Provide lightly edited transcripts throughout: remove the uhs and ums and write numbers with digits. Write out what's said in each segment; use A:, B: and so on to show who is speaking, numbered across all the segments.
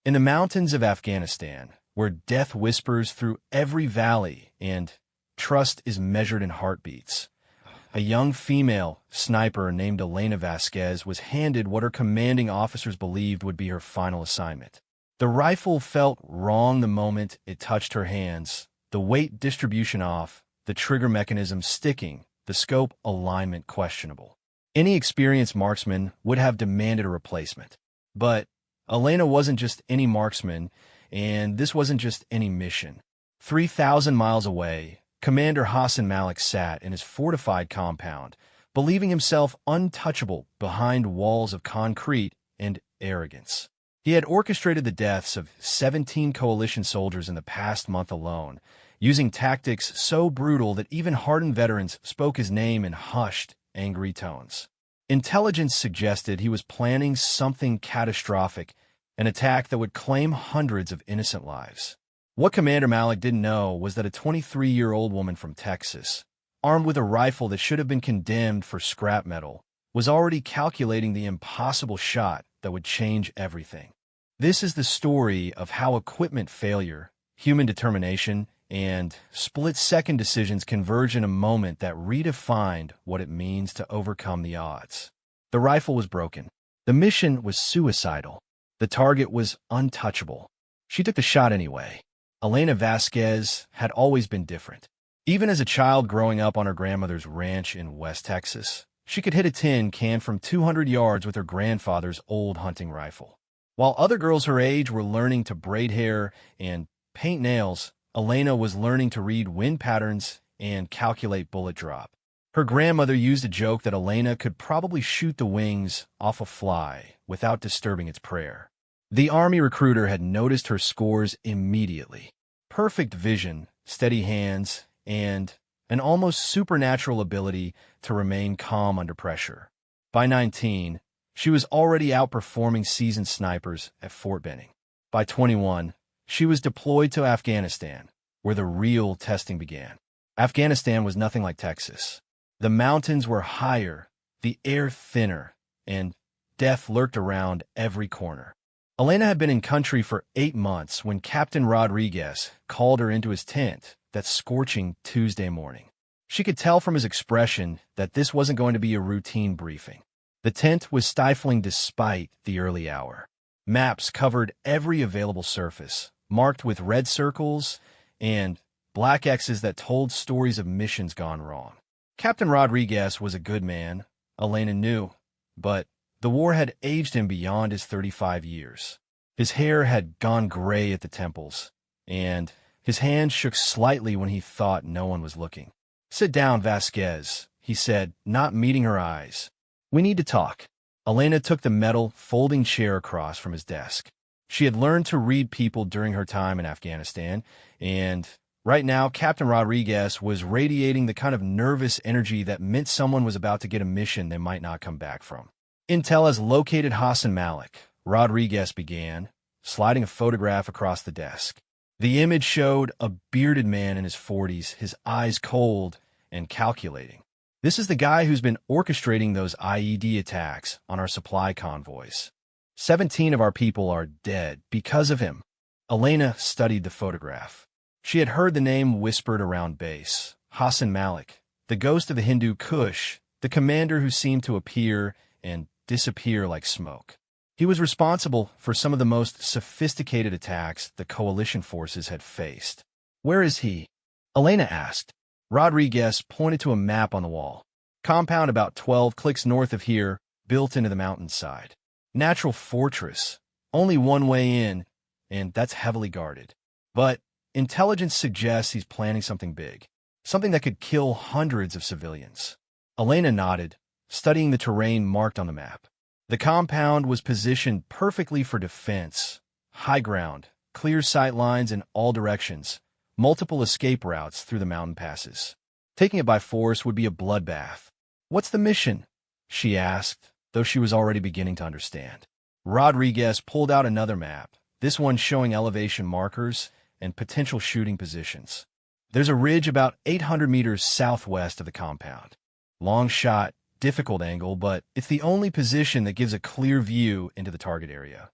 A: In the mountains of Afghanistan, where death whispers through every valley and trust is measured in heartbeats, a young female sniper named Elena Vasquez was handed what her commanding officers believed would be her final assignment. The rifle felt wrong the moment it touched her hands, the weight distribution off, the trigger mechanism sticking, the scope alignment questionable. Any experienced marksman would have demanded a replacement. But Elena wasn't just any marksman, and this wasn't just any mission. 3,000 miles away, Commander Hassan Malik sat in his fortified compound, believing himself untouchable behind walls of concrete and arrogance. He had orchestrated the deaths of 17 coalition soldiers in the past month alone, using tactics so brutal that even hardened veterans spoke his name in hushed, angry tones. Intelligence suggested he was planning something catastrophic, an attack that would claim hundreds of innocent lives. What Commander Malik didn't know was that a 23-year-old woman from Texas, armed with a rifle that should have been condemned for scrap metal, was already calculating the impossible shot that would change everything. This is the story of how equipment failure, human determination, and split-second decisions converge in a moment that redefined what it means to overcome the odds. The rifle was broken. The mission was suicidal. The target was untouchable. She took the shot anyway. Elena Vasquez had always been different. Even as a child growing up on her grandmother's ranch in West Texas, she could hit a tin can from 200 yards with her grandfather's old hunting rifle. While other girls her age were learning to braid hair and paint nails, Elena was learning to read wind patterns and calculate bullet drop. Her grandmother used a joke that Elena could probably shoot the wings off a fly without disturbing its prayer. The Army recruiter had noticed her scores immediately. Perfect vision, steady hands, and an almost supernatural ability to remain calm under pressure. By 19, she was already outperforming seasoned snipers at Fort Benning. By 21, she was deployed to Afghanistan, where the real testing began. Afghanistan was nothing like Texas. The mountains were higher, the air thinner, and death lurked around every corner. Elena had been in country for 8 months when Captain Rodriguez called her into his tent that scorching Tuesday morning. She could tell from his expression that this wasn't going to be a routine briefing. The tent was stifling despite the early hour. Maps covered every available surface, marked with red circles and black X's that told stories of missions gone wrong. Captain Rodriguez was a good man, Elena knew, but the war had aged him beyond his 35 years. His hair had gone gray at the temples, and his hand shook slightly when he thought no one was looking. "Sit down, Vasquez," he said, not meeting her eyes. "We need to talk." Elena took the metal folding chair across from his desk. She had learned to read people during her time in Afghanistan, and right now Captain Rodriguez was radiating the kind of nervous energy that meant someone was about to get a mission they might not come back from. "Intel has located Hassan Malik," Rodriguez began, sliding a photograph across the desk. The image showed a bearded man in his 40s, his eyes cold and calculating. "This is the guy who's been orchestrating those IED attacks on our supply convoys. 17 of our people are dead because of him." Elena studied the photograph. She had heard the name whispered around base. Hassan Malik, the ghost of the Hindu Kush, the commander who seemed to appear and disappear like smoke. He was responsible for some of the most sophisticated attacks the coalition forces had faced. "Where is he?" Elena asked. Rodriguez pointed to a map on the wall. "Compound about 12 clicks north of here, built into the mountainside. Natural fortress, only one way in, and that's heavily guarded. But intelligence suggests he's planning something big, something that could kill hundreds of civilians." Elena nodded, studying the terrain marked on the map. The compound was positioned perfectly for defense. High ground, clear sight lines in all directions, multiple escape routes through the mountain passes. Taking it by force would be a bloodbath. "What's the mission?" she asked, though she was already beginning to understand. Rodriguez pulled out another map, this one showing elevation markers and potential shooting positions. "There's a ridge about 800 meters southwest of the compound. Long shot, difficult angle, but it's the only position that gives a clear view into the target area."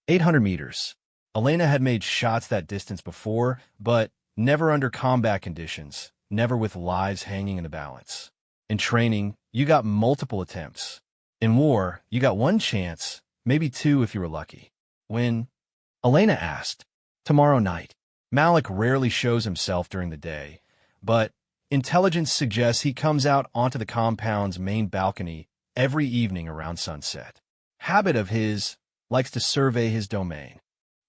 A: 800 meters. Elena had made shots that distance before, but never under combat conditions, never with lives hanging in the balance. In training, you got multiple attempts. In war, you got one chance, maybe two if you were lucky. When Elena asked, "Tomorrow night." Malik rarely shows himself during the day, but intelligence suggests he comes out onto the compound's main balcony every evening around sunset. Habit of his, likes to survey his domain.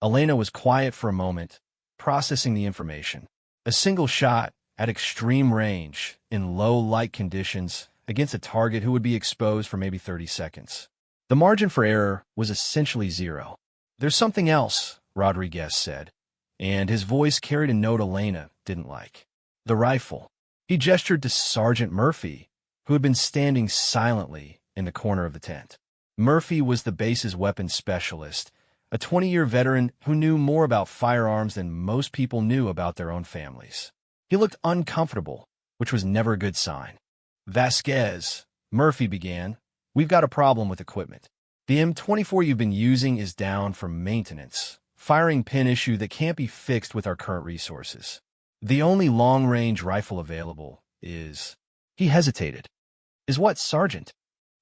A: Elena was quiet for a moment, processing the information. A single shot at extreme range, in low light conditions, against a target who would be exposed for maybe 30 seconds. The margin for error was essentially zero. "There's something else," Rodriguez said, and his voice carried a note Elena didn't like. "The rifle." He gestured to Sergeant Murphy, who had been standing silently in the corner of the tent. Murphy was the base's weapons specialist, a 20-year veteran who knew more about firearms than most people knew about their own families. He looked uncomfortable, which was never a good sign. "Vasquez," Murphy began, "we've got a problem with equipment. The M24 you've been using is down for maintenance, firing pin issue that can't be fixed with our current resources. The only long-range rifle available is—" He hesitated. "Is what, Sergeant?"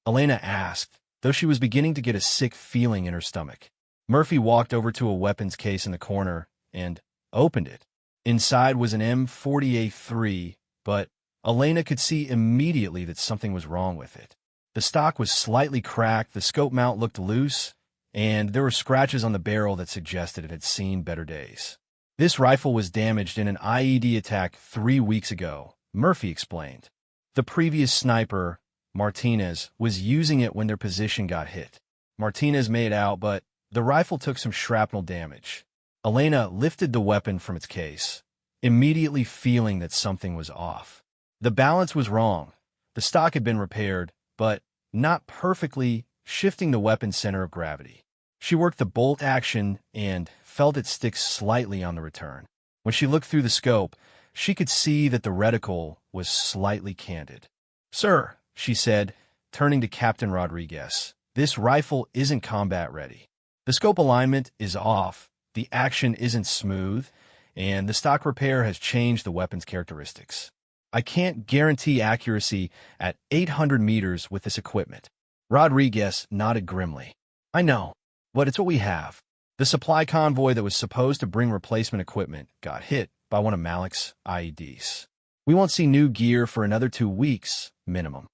A: Elena asked, though she was beginning to get a sick feeling in her stomach. Murphy walked over to a weapons case in the corner and opened it. Inside was an M48-3, but Elena could see immediately that something was wrong with it. The stock was slightly cracked, the scope mount looked loose, and there were scratches on the barrel that suggested it had seen better days. "This rifle was damaged in an IED attack 3 weeks ago," Murphy explained. "The previous sniper, Martinez, was using it when their position got hit. Martinez made out, but the rifle took some shrapnel damage." Elena lifted the weapon from its case, immediately feeling that something was off. The balance was wrong. The stock had been repaired, but not perfectly, shifting the weapon's center of gravity. She worked the bolt action and felt it stick slightly on the return. When she looked through the scope, she could see that the reticle was slightly canted. "Sir," she said, turning to Captain Rodriguez, "this rifle isn't combat ready. The scope alignment is off, the action isn't smooth, and the stock repair has changed the weapon's characteristics. I can't guarantee accuracy at 800 meters with this equipment." Rodriguez nodded grimly. "I know, but it's what we have." The supply convoy that was supposed to bring replacement equipment got hit by one of Malik's IEDs. "We won't see new gear for another 2 weeks, minimum."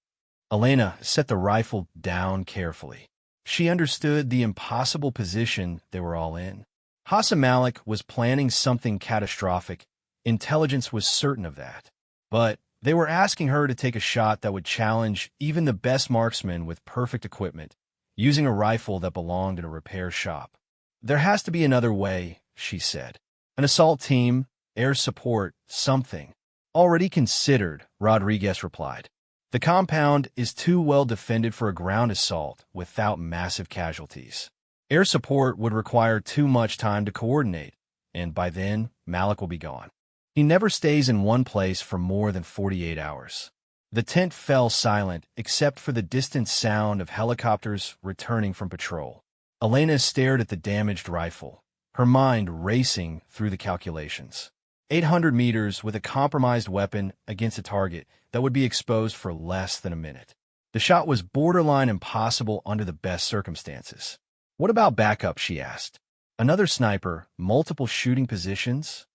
A: Elena set the rifle down carefully. She understood the impossible position they were all in. Hassan Malik was planning something catastrophic. Intelligence was certain of that. But they were asking her to take a shot that would challenge even the best marksman with perfect equipment, using a rifle that belonged in a repair shop. "There has to be another way," she said. "An assault team, air support, something." "Already considered," Rodriguez replied. "The compound is too well defended for a ground assault without massive casualties. Air support would require too much time to coordinate, and by then, Malik will be gone. He never stays in one place for more than 48 hours. The tent fell silent except for the distant sound of helicopters returning from patrol. Elena stared at the damaged rifle, her mind racing through the calculations. 800 meters with a compromised weapon against a target that would be exposed for less than a minute. The shot was borderline impossible under the best circumstances. "What about backup?" she asked. "Another sniper, multiple shooting positions?"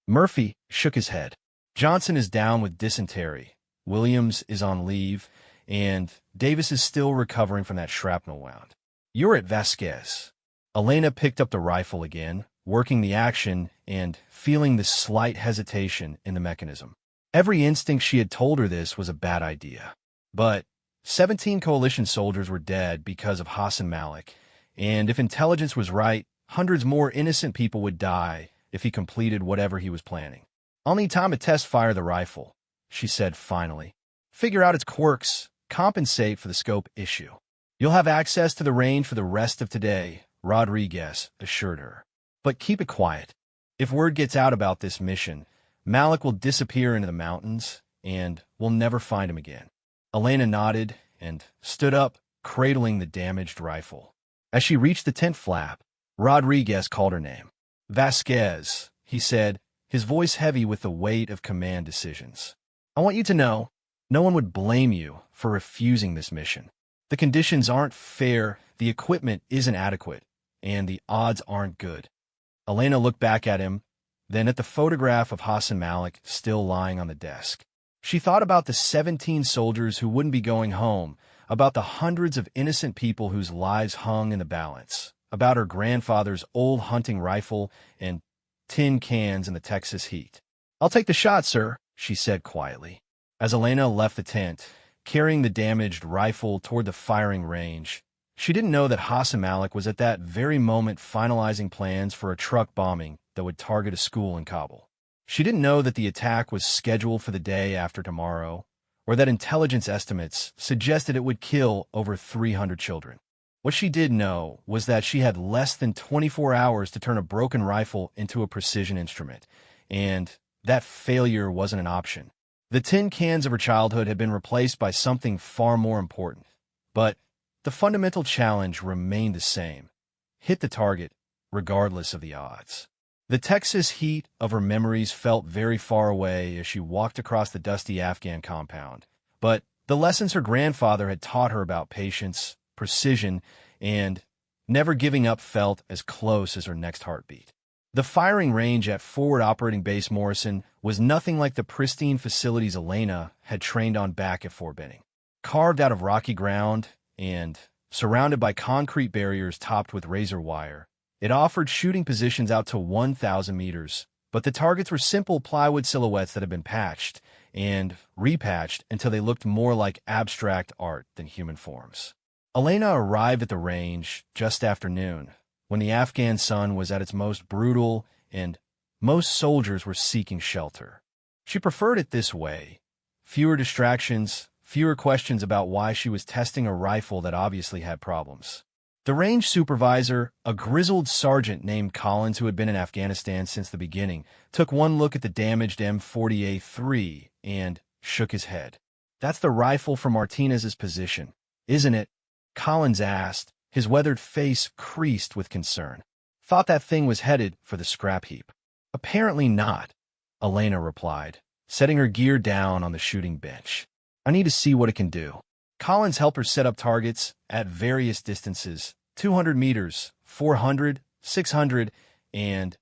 A: Murphy shook his head. "Johnson is down with dysentery, Williams is on leave, and Davis is still recovering from that shrapnel wound. You're at Vasquez." Elena picked up the rifle again, working the action and feeling the slight hesitation in the mechanism. Every instinct she had told her this was a bad idea. But 17 coalition soldiers were dead because of Hassan Malik, and if intelligence was right, hundreds more innocent people would die if he completed whatever he was planning. "I'll need time to test fire the rifle," she said finally. "Figure out its quirks, compensate for the scope issue. You'll have access to the range for the rest of today," Rodriguez assured her. "But keep it quiet. If word gets out about this mission, Malik will disappear into the mountains, and we'll never find him again." Elena nodded and stood up, cradling the damaged rifle. As she reached the tent flap, Rodriguez called her name. Vasquez, he said, his voice heavy with the weight of command decisions. I want you to know, no one would blame you for refusing this mission. The conditions aren't fair, the equipment isn't adequate, and the odds aren't good. Elena looked back at him, then at the photograph of Hassan Malik still lying on the desk. She thought about the 17 soldiers who wouldn't be going home, about the hundreds of innocent people whose lives hung in the balance, about her grandfather's old hunting rifle and tin cans in the Texas heat. "I'll take the shot, sir," she said quietly. As Elena left the tent, carrying the damaged rifle toward the firing range, she didn't know that Hassan Malik was at that very moment finalizing plans for a truck bombing that would target a school in Kabul. She didn't know that the attack was scheduled for the day after tomorrow, or that intelligence estimates suggested it would kill over 300 children. What she did know was that she had less than 24 hours to turn a broken rifle into a precision instrument, and that failure wasn't an option. The tin cans of her childhood had been replaced by something far more important, but the fundamental challenge remained the same: hit the target, regardless of the odds. The Texas heat of her memories felt very far away as she walked across the dusty Afghan compound, but the lessons her grandfather had taught her about patience, precision, and never giving up felt as close as her next heartbeat. The firing range at Forward Operating Base Morrison was nothing like the pristine facilities Elena had trained on back at Fort Benning. Carved out of rocky ground and surrounded by concrete barriers topped with razor wire, it offered shooting positions out to 1,000 meters, but the targets were simple plywood silhouettes that had been patched and repatched until they looked more like abstract art than human forms. Elena arrived at the range just after noon, when the Afghan sun was at its most brutal and most soldiers were seeking shelter. She preferred it this way: fewer distractions, fewer questions about why she was testing a rifle that obviously had problems. The range supervisor, a grizzled sergeant named Collins who had been in Afghanistan since the beginning, took one look at the damaged M40A3 and shook his head. "That's the rifle from Martinez's position, isn't it?" Collins asked, his weathered face creased with concern. "Thought that thing was headed for the scrap heap." "Apparently not," Elena replied, setting her gear down on the shooting bench. "I need to see what it can do." Collins helped her set up targets at various distances: 200 meters, 400, 600, and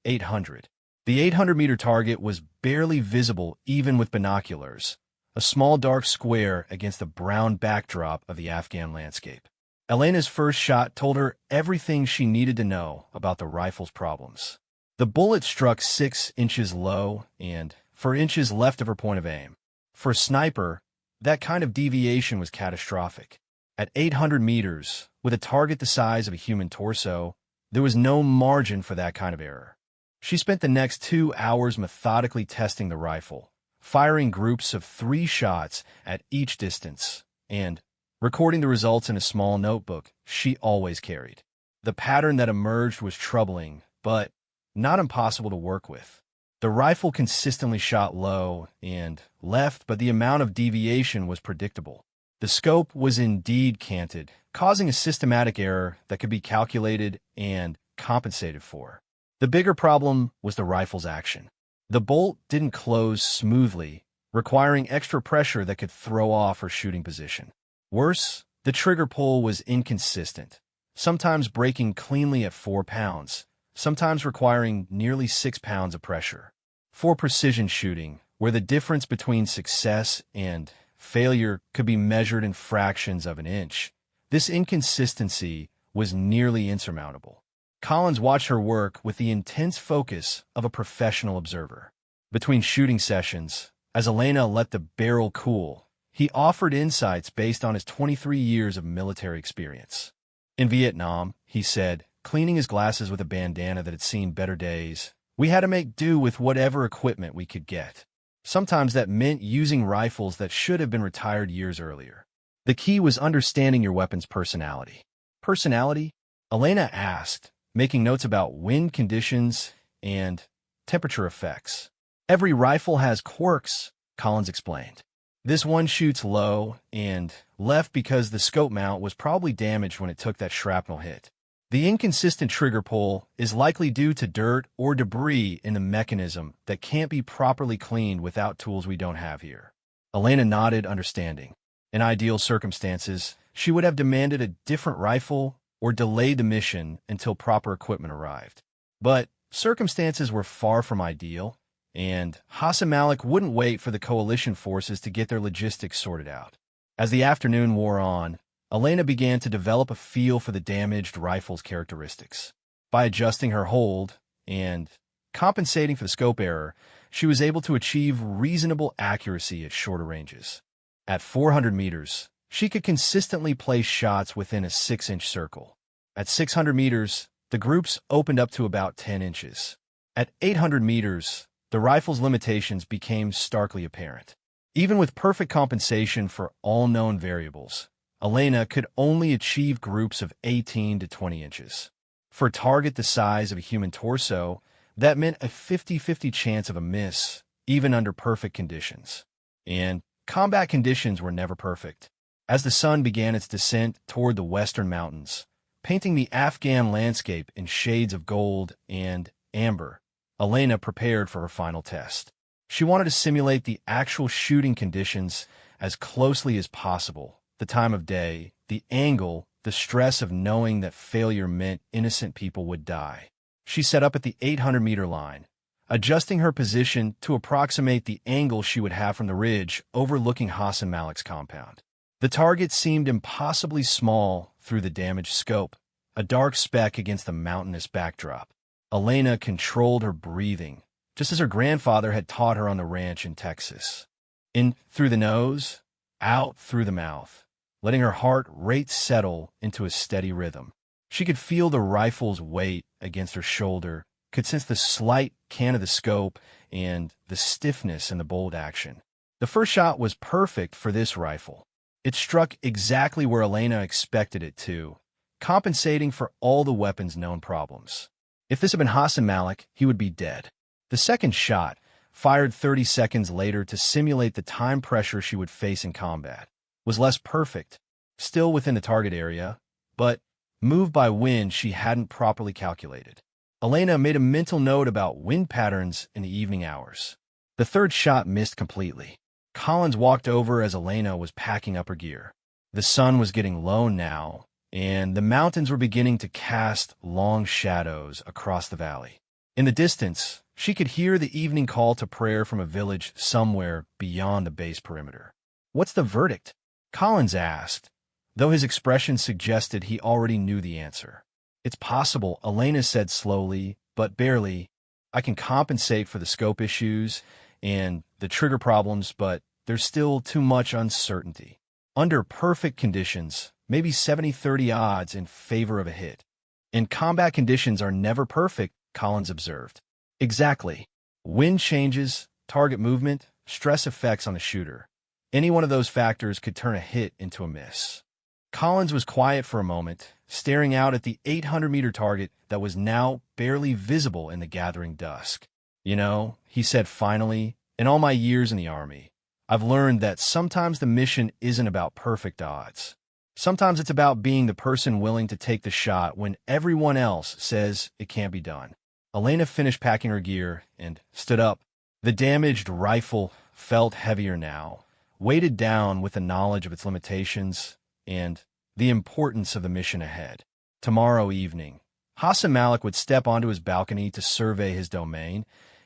A: 800. The 800-meter target was barely visible even with binoculars, a small dark square against the brown backdrop of the Afghan landscape. Elena's first shot told her everything she needed to know about the rifle's problems. The bullet struck 6 inches low and 4 inches left of her point of aim. For a sniper, that kind of deviation was catastrophic. At 800 meters, with a target the size of a human torso, there was no margin for that kind of error. She spent the next 2 hours methodically testing the rifle, firing groups of 3 shots at each distance, and recording the results in a small notebook she always carried. The pattern that emerged was troubling, but not impossible to work with. The rifle consistently shot low and left, but the amount of deviation was predictable. The scope was indeed canted, causing a systematic error that could be calculated and compensated for. The bigger problem was the rifle's action. The bolt didn't close smoothly, requiring extra pressure that could throw off her shooting position. Worse, the trigger pull was inconsistent, sometimes breaking cleanly at 4 pounds, sometimes requiring nearly 6 pounds of pressure. For precision shooting, where the difference between success and failure could be measured in fractions of an inch, this inconsistency was nearly insurmountable. Collins watched her work with the intense focus of a professional observer. Between shooting sessions, as Elena let the barrel cool, he offered insights based on his 23 years of military experience. "In Vietnam," he said, cleaning his glasses with a bandana that had seen better days, "we had to make do with whatever equipment we could get. Sometimes that meant using rifles that should have been retired years earlier. The key was understanding your weapon's personality." "Personality?" Elena asked, making notes about wind conditions and temperature effects. "Every rifle has quirks," Collins explained. "This one shoots low and left because the scope mount was probably damaged when it took that shrapnel hit. The inconsistent trigger pull is likely due to dirt or debris in the mechanism that can't be properly cleaned without tools we don't have here. Elena nodded, understanding. In ideal circumstances, she would have demanded a different rifle or delayed the mission until proper equipment arrived. But circumstances were far from ideal, and Hassan Malik wouldn't wait for the coalition forces to get their logistics sorted out. As the afternoon wore on, Elena began to develop a feel for the damaged rifle's characteristics. By adjusting her hold and compensating for the scope error, she was able to achieve reasonable accuracy at shorter ranges. At 400 meters, she could consistently place shots within a 6-inch circle. At 600 meters, the groups opened up to about 10 inches. At 800 meters, the rifle's limitations became starkly apparent. Even with perfect compensation for all known variables, Elena could only achieve groups of 18 to 20 inches. For a target the size of a human torso, that meant a 50-50 chance of a miss, even under perfect conditions. And combat conditions were never perfect. As the sun began its descent toward the western mountains, painting the Afghan landscape in shades of gold and amber, Elena prepared for her final test. She wanted to simulate the actual shooting conditions as closely as possible. The time of day, the angle, the stress of knowing that failure meant innocent people would die. She set up at the 800-meter line, adjusting her position to approximate the angle she would have from the ridge overlooking Hassan Malik's compound. The target seemed impossibly small through the damaged scope, a dark speck against the mountainous backdrop. Elena controlled her breathing, just as her grandfather had taught her on the ranch in Texas. In through the nose, out through the mouth, letting her heart rate settle into a steady rhythm. She could feel the rifle's weight against her shoulder, could sense the slight can of the scope and the stiffness in the bolt action. The first shot was perfect for this rifle. It struck exactly where Elena expected it to, compensating for all the weapon's known problems. If this had been Hassan Malik, he would be dead. The second shot, fired 30 seconds later to simulate the time pressure she would face in combat, was less perfect, still within the target area, but moved by wind she hadn't properly calculated. Elena made a mental note about wind patterns in the evening hours. The third shot missed completely. Collins walked over as Elena was packing up her gear. The sun was getting low now, and the mountains were beginning to cast long shadows across the valley. In the distance, she could hear the evening call to prayer from a village somewhere beyond the base perimeter. "What's the verdict?" Collins asked, though his expression suggested he already knew the answer. "It's possible," Elena said slowly, but barely. "I can compensate for the scope issues and the trigger problems, but there's still too much uncertainty. Under perfect conditions, maybe 70-30 odds in favor of a hit. And combat conditions are never perfect," Collins observed. "Exactly. Wind changes, target movement, stress effects on the shooter. Any one of those factors could turn a hit into a miss." Collins was quiet for a moment, staring out at the 800-meter target that was now barely visible in the gathering dusk. "You know," he said finally, "in all my years in the Army, I've learned that sometimes the mission isn't about perfect odds. Sometimes it's about being the person willing to take the shot when everyone else says it can't be done." Elena finished packing her gear and stood up. The damaged rifle felt heavier now, weighted down with the knowledge of its limitations and the importance of the mission ahead. Tomorrow evening, Hassan Malik would step onto his balcony to survey his domain,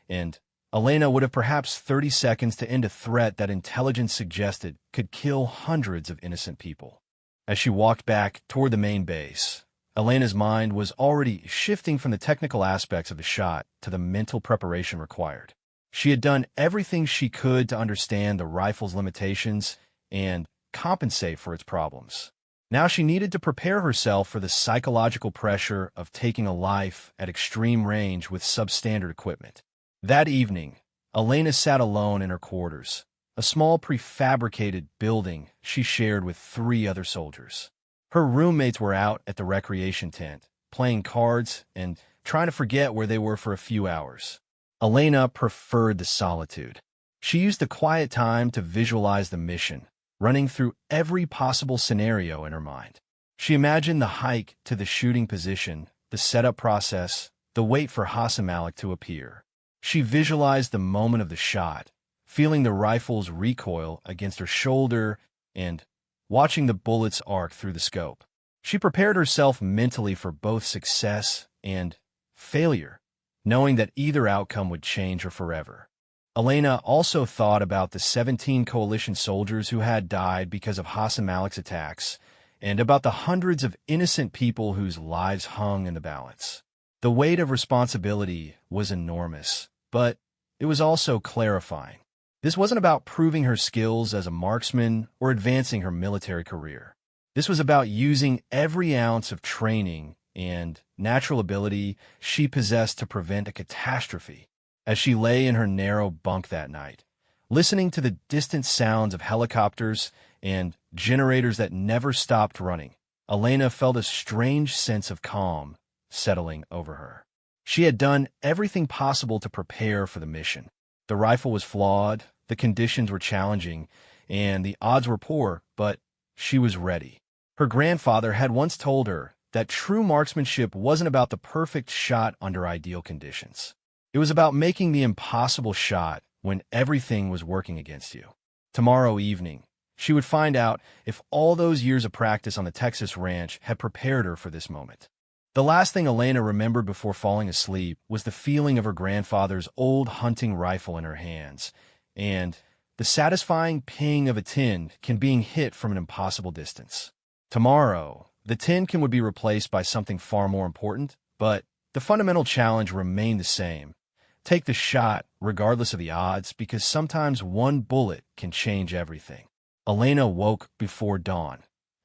A: and Elena would have perhaps 30 seconds to end a threat that intelligence suggested could kill hundreds of innocent people. As she walked back toward the main base, Elena's mind was already shifting from the technical aspects of the shot to the mental preparation required. She had done everything she could to understand the rifle's limitations and compensate for its problems. Now she needed to prepare herself for the psychological pressure of taking a life at extreme range with substandard equipment. That evening, Elena sat alone in her quarters, a small prefabricated building she shared with 3 other soldiers. Her roommates were out at the recreation tent, playing cards and trying to forget where they were for a few hours. Elena preferred the solitude. She used the quiet time to visualize the mission, running through every possible scenario in her mind. She imagined the hike to the shooting position, the setup process, the wait for Hassan Malik to appear. She visualized the moment of the shot, feeling the rifle's recoil against her shoulder and watching the bullets arc through the scope. She prepared herself mentally for both success and failure, knowing that either outcome would change her forever. Elena also thought about the 17 coalition soldiers who had died because of Hassan Malik's attacks, and about the hundreds of innocent people whose lives hung in the balance. The weight of responsibility was enormous, but it was also clarifying. This wasn't about proving her skills as a marksman or advancing her military career. This was about using every ounce of training and natural ability she possessed to prevent a catastrophe. As she lay in her narrow bunk that night, listening to the distant sounds of helicopters and generators that never stopped running, Elena felt a strange sense of calm settling over her. She had done everything possible to prepare for the mission. The rifle was flawed, the conditions were challenging, and the odds were poor, but she was ready. Her grandfather had once told her that true marksmanship wasn't about the perfect shot under ideal conditions. It was about making the impossible shot when everything was working against you. Tomorrow evening, she would find out if all those years of practice on the Texas ranch had prepared her for this moment. The last thing Elena remembered before falling asleep was the feeling of her grandfather's old hunting rifle in her hands, and the satisfying ping of a tin can being hit from an impossible distance. Tomorrow, the tin can would be replaced by something far more important, but the fundamental challenge remained the same. Take the shot, regardless of the odds, because sometimes one bullet can change everything. Elena woke before dawn,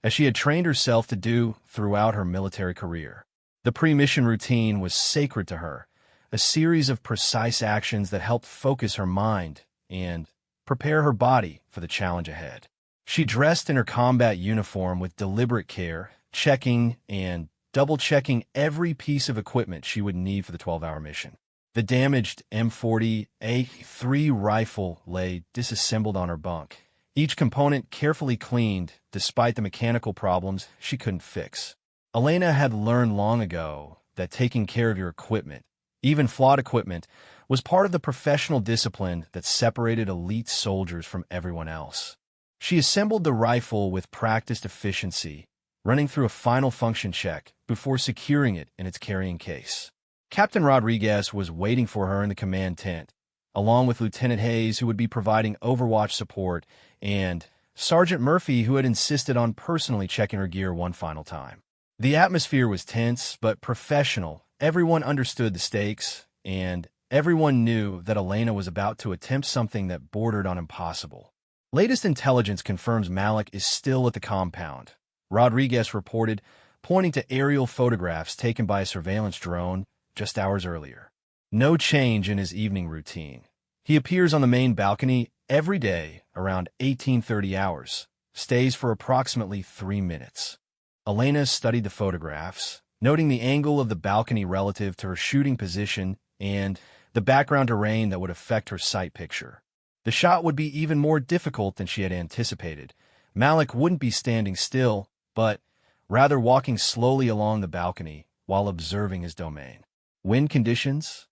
A: as she had trained herself to do throughout her military career. The pre-mission routine was sacred to her, a series of precise actions that helped focus her mind and prepare her body for the challenge ahead. She dressed in her combat uniform with deliberate care, checking and double-checking every piece of equipment she would need for the 12-hour mission. The damaged M40A3 rifle lay disassembled on her bunk, each component carefully cleaned despite the mechanical problems she couldn't fix. Elena had learned long ago that taking care of your equipment, even flawed equipment, was part of the professional discipline that separated elite soldiers from everyone else. She assembled the rifle with practiced efficiency, running through a final function check before securing it in its carrying case. Captain Rodriguez was waiting for her in the command tent, along with Lieutenant Hayes, who would be providing overwatch support, and Sergeant Murphy, who had insisted on personally checking her gear one final time. The atmosphere was tense but professional. Everyone understood the stakes, and everyone knew that Elena was about to attempt something that bordered on impossible. Latest intelligence confirms Malik is still at the compound, Rodriguez reported, pointing to aerial photographs taken by a surveillance drone just hours earlier. No change in his evening routine. He appears on the main balcony every day around 18:30 hours, stays for approximately 3 minutes. Elena studied the photographs, noting the angle of the balcony relative to her shooting position and the background terrain that would affect her sight picture. The shot would be even more difficult than she had anticipated. Malik wouldn't be standing still, but rather walking slowly along the balcony while observing his domain. Wind conditions?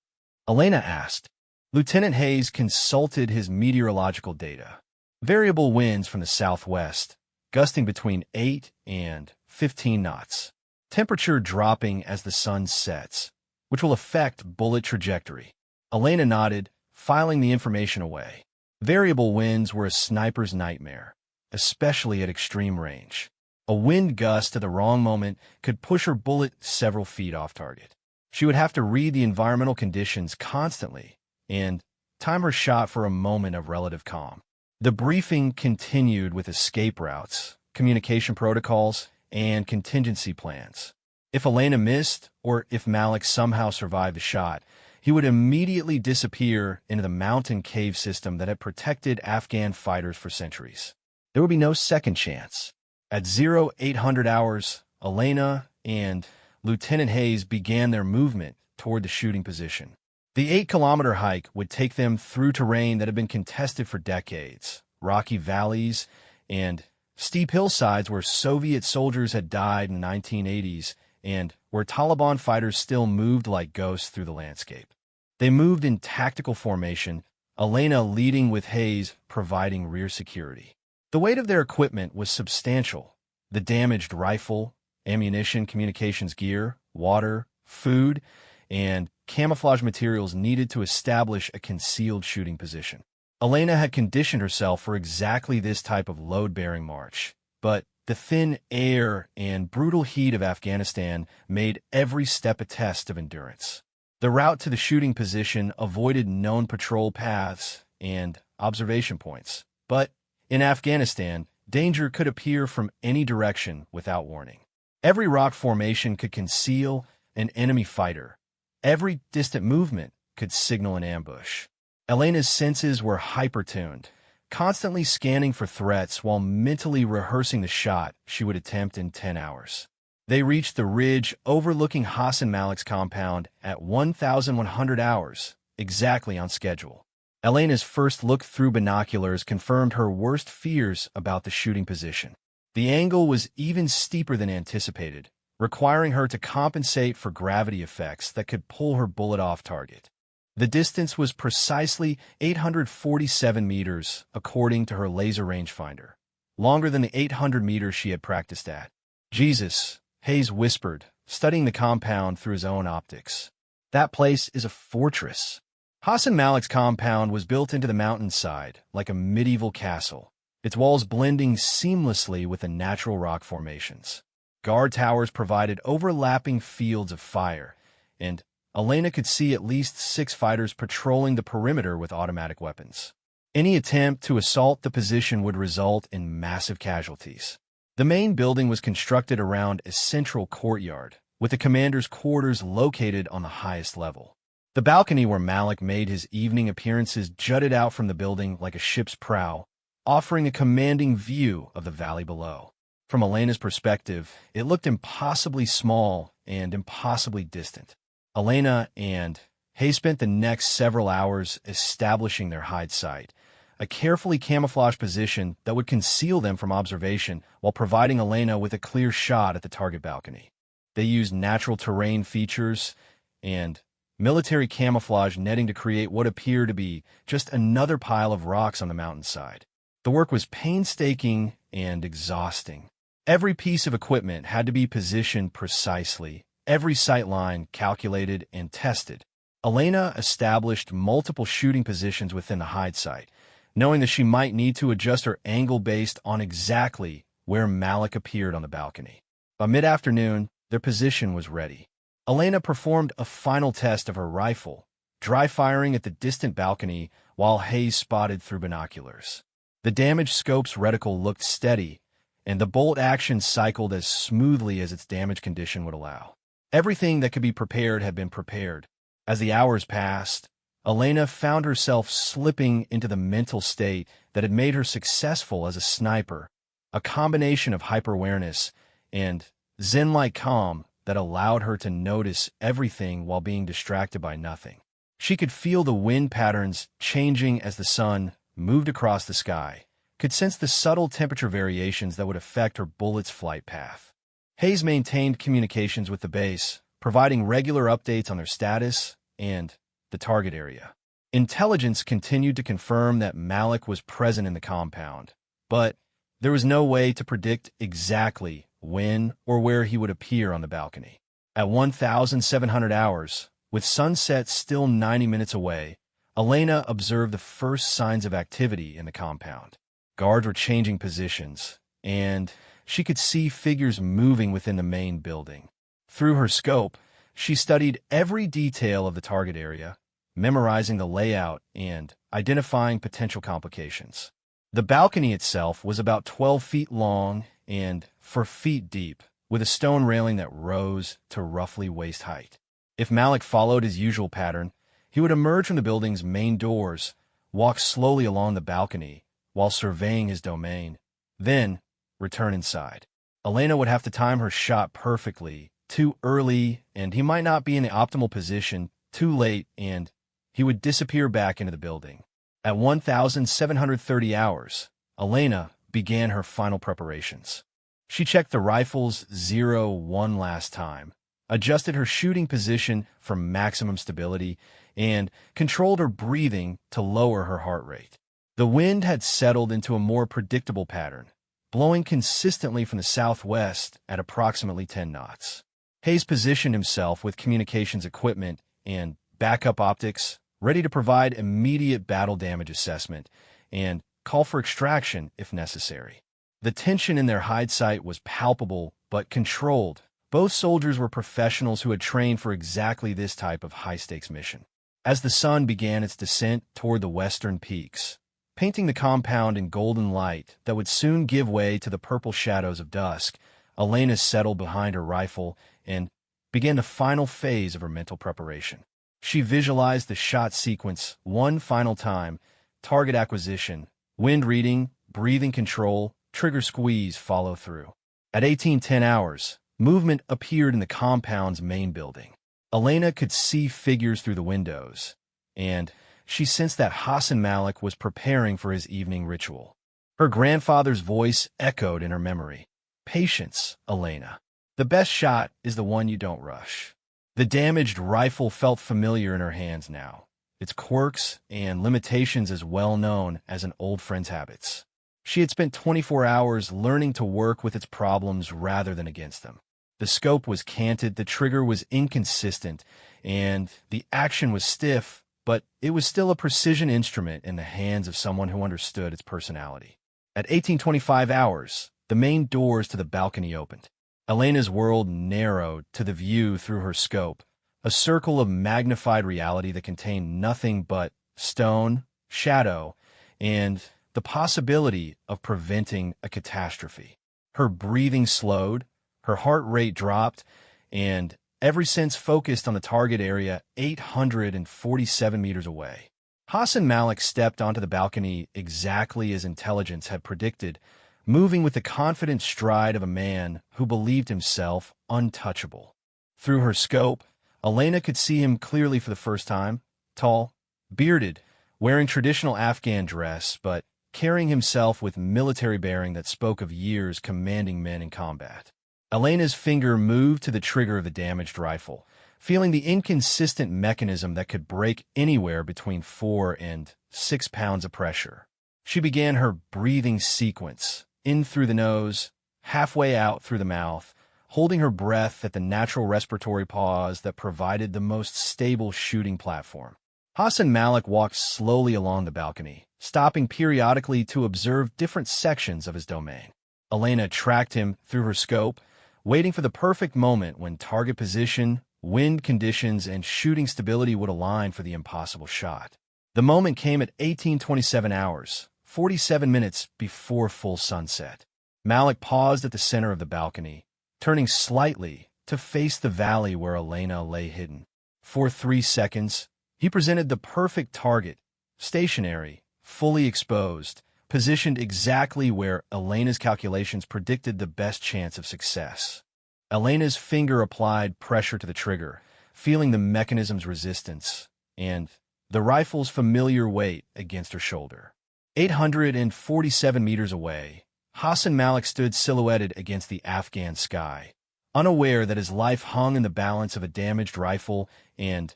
A: Elena asked. Lieutenant Hayes consulted his meteorological data. Variable winds from the southwest, gusting between 8 and 15 knots. Temperature dropping as the sun sets, which will affect bullet trajectory. Elena nodded, filing the information away. Variable winds were a sniper's nightmare, especially at extreme range. A wind gust at the wrong moment could push her bullet several feet off target. She would have to read the environmental conditions constantly and time her shot for a moment of relative calm. The briefing continued with escape routes, communication protocols, and contingency plans. If Elena missed, or if Malik somehow survived the shot, he would immediately disappear into the mountain cave system that had protected Afghan fighters for centuries. There would be no second chance. At 0800 hours, Elena and Lieutenant Hayes began their movement toward the shooting position. The 8-kilometer hike would take them through terrain that had been contested for decades, rocky valleys, and steep hillsides where Soviet soldiers had died in the 1980s and where Taliban fighters still moved like ghosts through the landscape. They moved in tactical formation, Elena leading with Hayes providing rear security. The weight of their equipment was substantial. The damaged rifle, ammunition, communications gear, water, food, and camouflage materials needed to establish a concealed shooting position. Elena had conditioned herself for exactly this type of load-bearing march, but the thin air and brutal heat of Afghanistan made every step a test of endurance. The route to the shooting position avoided known patrol paths and observation points, but in Afghanistan, danger could appear from any direction without warning. Every rock formation could conceal an enemy fighter. Every distant movement could signal an ambush. Elena's senses were hyper-tuned, constantly scanning for threats while mentally rehearsing the shot she would attempt in 10 hours. They reached the ridge overlooking Hassan Malik's compound at 1,100 hours, exactly on schedule. Elena's first look through binoculars confirmed her worst fears about the shooting position. The angle was even steeper than anticipated, requiring her to compensate for gravity effects that could pull her bullet off target. The distance was precisely 847 meters, according to her laser rangefinder, longer than the 800 meters she had practiced at. Jesus, Hayes whispered, studying the compound through his own optics. That place is a fortress. Hassan Malik's compound was built into the mountainside, like a medieval castle, its walls blending seamlessly with the natural rock formations. Guard towers provided overlapping fields of fire, and Elena could see at least 6 fighters patrolling the perimeter with automatic weapons. Any attempt to assault the position would result in massive casualties. The main building was constructed around a central courtyard, with the commander's quarters located on the highest level. The balcony where Malik made his evening appearances jutted out from the building like a ship's prow, offering a commanding view of the valley below. From Elena's perspective, it looked impossibly small and impossibly distant. Elena and Hayes spent the next several hours establishing their hide site, a carefully camouflaged position that would conceal them from observation while providing Elena with a clear shot at the target balcony. They used natural terrain features and military camouflage netting to create what appeared to be just another pile of rocks on the mountainside. The work was painstaking and exhausting. Every piece of equipment had to be positioned precisely, every sight line calculated and tested. Elena established multiple shooting positions within the hide site, knowing that she might need to adjust her angle based on exactly where Malik appeared on the balcony. By mid-afternoon, their position was ready. Elena performed a final test of her rifle, dry firing at the distant balcony while Hayes spotted through binoculars. The damaged scope's reticle looked steady, and the bolt action cycled as smoothly as its damage condition would allow. Everything that could be prepared had been prepared. As the hours passed, Elena found herself slipping into the mental state that had made her successful as a sniper, a combination of hyper-awareness and zen-like calm that allowed her to notice everything while being distracted by nothing. She could feel the wind patterns changing as the sun moved across the sky, could sense the subtle temperature variations that would affect her bullet's flight path. Hayes maintained communications with the base, providing regular updates on their status and the target area. Intelligence continued to confirm that Malik was present in the compound, but there was no way to predict exactly when or where he would appear on the balcony. At 1,700 hours, with sunset still 90 minutes away, Elena observed the first signs of activity in the compound. Guards were changing positions, and she could see figures moving within the main building. Through her scope, she studied every detail of the target area, memorizing the layout and identifying potential complications. The balcony itself was about 12 feet long and 4 feet deep, with a stone railing that rose to roughly waist height. If Malik followed his usual pattern, he would emerge from the building's main doors, walk slowly along the balcony while surveying his domain, then return inside. Elena would have to time her shot perfectly. Too early, and he might not be in the optimal position. Too late, and he would disappear back into the building. At 1,730 hours, Elena began her final preparations. She checked the rifle's 0-1 last time, adjusted her shooting position for maximum stability, and controlled her breathing to lower her heart rate. The wind had settled into a more predictable pattern, blowing consistently from the southwest at approximately 10 knots. Hayes positioned himself with communications equipment and backup optics, ready to provide immediate battle damage assessment and call for extraction if necessary. The tension in their hide site was palpable but controlled. Both soldiers were professionals who had trained for exactly this type of high-stakes mission. As the sun began its descent toward the western peaks, painting the compound in golden light that would soon give way to the purple shadows of dusk, Elena settled behind her rifle and began the final phase of her mental preparation. She visualized the shot sequence one final time: target acquisition, wind reading, breathing control, trigger squeeze, follow through. At 18:10 hours, movement appeared in the compound's main building. Elena could see figures through the windows, and she sensed that Hassan Malik was preparing for his evening ritual. Her grandfather's voice echoed in her memory. "Patience, Elena. The best shot is the one you don't rush." The damaged rifle felt familiar in her hands now, its quirks and limitations as well known as an old friend's habits. She had spent 24 hours learning to work with its problems rather than against them. The scope was canted, the trigger was inconsistent, and the action was stiff, but it was still a precision instrument in the hands of someone who understood its personality. At 18:25 hours, the main doors to the balcony opened. Elena's world narrowed to the view through her scope, a circle of magnified reality that contained nothing but stone, shadow, and the possibility of preventing a catastrophe. Her breathing slowed, her heart rate dropped, and every sense focused on the target area 847 meters away. Hassan Malik stepped onto the balcony exactly as intelligence had predicted, moving with the confident stride of a man who believed himself untouchable. Through her scope, Elena could see him clearly for the first time: tall, bearded, wearing traditional Afghan dress, but carrying himself with military bearing that spoke of years commanding men in combat. Elena's finger moved to the trigger of the damaged rifle, feeling the inconsistent mechanism that could break anywhere between 4 and 6 pounds of pressure. She began her breathing sequence, in through the nose, halfway out through the mouth, holding her breath at the natural respiratory pause that provided the most stable shooting platform. Hassan Malik walked slowly along the balcony, stopping periodically to observe different sections of his domain. Elena tracked him through her scope, waiting for the perfect moment when target position, wind conditions, and shooting stability would align for the impossible shot. The moment came at 18:27 hours, 47 minutes before full sunset. Malik paused at the center of the balcony, turning slightly to face the valley where Elena lay hidden. For 3 seconds, he presented the perfect target, stationary, fully exposed, positioned exactly where Elena's calculations predicted the best chance of success. Elena's finger applied pressure to the trigger, feeling the mechanism's resistance and the rifle's familiar weight against her shoulder. 847 meters away, Hassan Malik stood silhouetted against the Afghan sky, unaware that his life hung in the balance of a damaged rifle and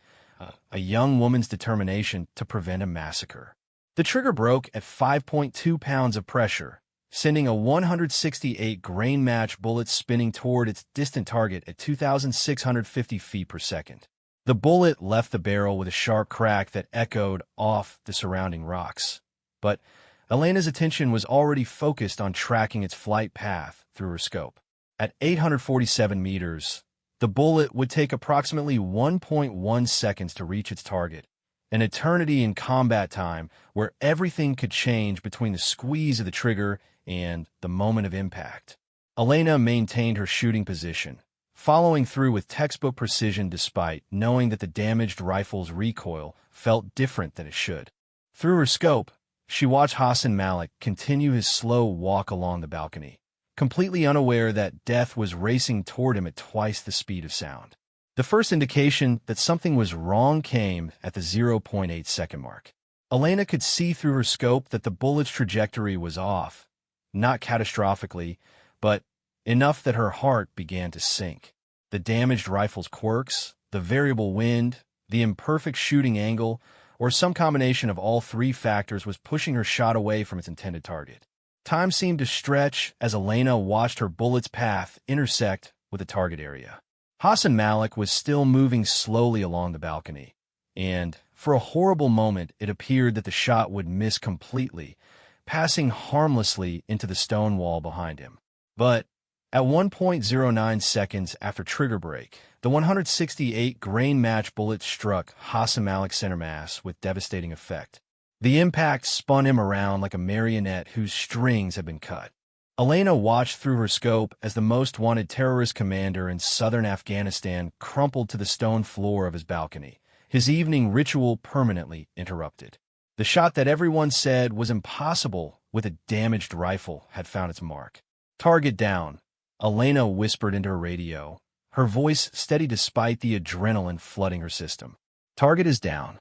A: a young woman's determination to prevent a massacre. The trigger broke at 5.2 pounds of pressure, sending a 168-grain-match bullet spinning toward its distant target at 2,650 feet per second. The bullet left the barrel with a sharp crack that echoed off the surrounding rocks. But Elena's attention was already focused on tracking its flight path through her scope. At 847 meters, the bullet would take approximately 1.1 seconds to reach its target, an eternity in combat time where everything could change between the squeeze of the trigger and the moment of impact. Elena maintained her shooting position, following through with textbook precision despite knowing that the damaged rifle's recoil felt different than it should. Through her scope, she watched Hassan Malik continue his slow walk along the balcony, completely unaware that death was racing toward him at twice the speed of sound. The first indication that something was wrong came at the 0.8-second mark. Elena could see through her scope that the bullet's trajectory was off, not catastrophically, but enough that her heart began to sink. The damaged rifle's quirks, the variable wind, the imperfect shooting angle, or some combination of all three factors was pushing her shot away from its intended target. Time seemed to stretch as Elena watched her bullet's path intersect with the target area. Hassan Malik was still moving slowly along the balcony, and for a horrible moment it appeared that the shot would miss completely, passing harmlessly into the stone wall behind him. But at 1.09 seconds after trigger break, the 168-grain match bullet struck Hassan Malik's center mass with devastating effect. The impact spun him around like a marionette whose strings had been cut. Elena watched through her scope as the most wanted terrorist commander in southern Afghanistan crumpled to the stone floor of his balcony, his evening ritual permanently interrupted. The shot that everyone said was impossible with a damaged rifle had found its mark. "Target down," Elena whispered into her radio, her voice steady despite the adrenaline flooding her system. "Target is down."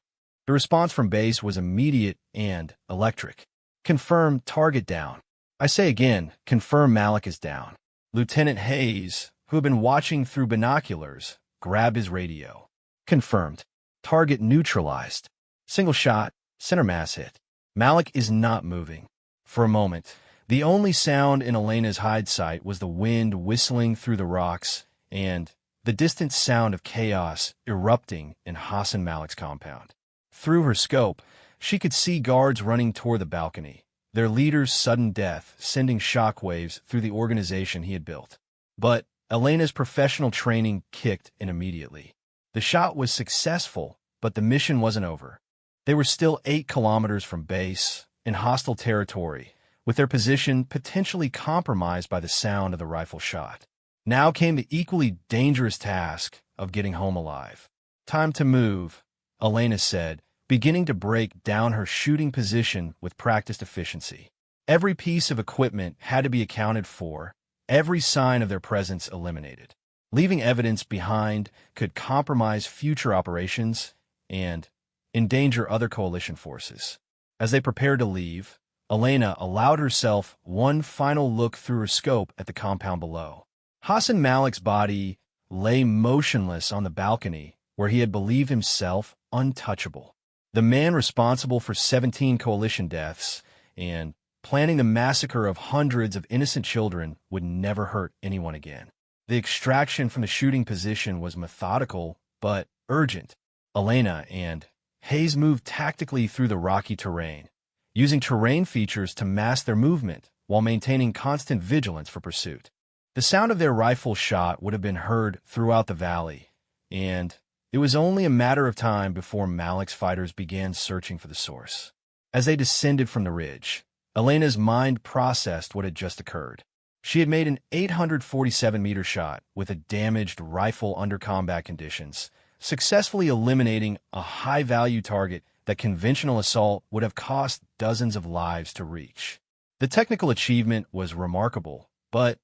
A: The response from base was immediate and electric. "Confirm target down." "I say again, confirm Malik is down." Lieutenant Hayes, who had been watching through binoculars, grabbed his radio. "Confirmed. Target neutralized. Single shot, center mass hit. Malik is not moving." For a moment, the only sound in Elena's hide sight was the wind whistling through the rocks and the distant sound of chaos erupting in Hassan Malik's compound. Through her scope, she could see guards running toward the balcony, their leader's sudden death sending shockwaves through the organization he had built. But Elena's professional training kicked in immediately. The shot was successful, but the mission wasn't over. They were still 8 kilometers from base, in hostile territory, with their position potentially compromised by the sound of the rifle shot. Now came the equally dangerous task of getting home alive. "Time to move," Elena said, beginning to break down her shooting position with practiced efficiency. Every piece of equipment had to be accounted for, every sign of their presence eliminated. Leaving evidence behind could compromise future operations and endanger other coalition forces. As they prepared to leave, Elena allowed herself one final look through her scope at the compound below. Hassan Malik's body lay motionless on the balcony where he had believed himself untouchable. The man responsible for 17 coalition deaths and planning the massacre of hundreds of innocent children would never hurt anyone again. The extraction from the shooting position was methodical but urgent. Elena and Hayes moved tactically through the rocky terrain, using terrain features to mask their movement while maintaining constant vigilance for pursuit. The sound of their rifle shot would have been heard throughout the valley, and it was only a matter of time before Malik's fighters began searching for the source. As they descended from the ridge, Elena's mind processed what had just occurred. She had made an 847-meter shot with a damaged rifle under combat conditions, successfully eliminating a high-value target that conventional assault would have cost dozens of lives to reach. The technical achievement was remarkable, but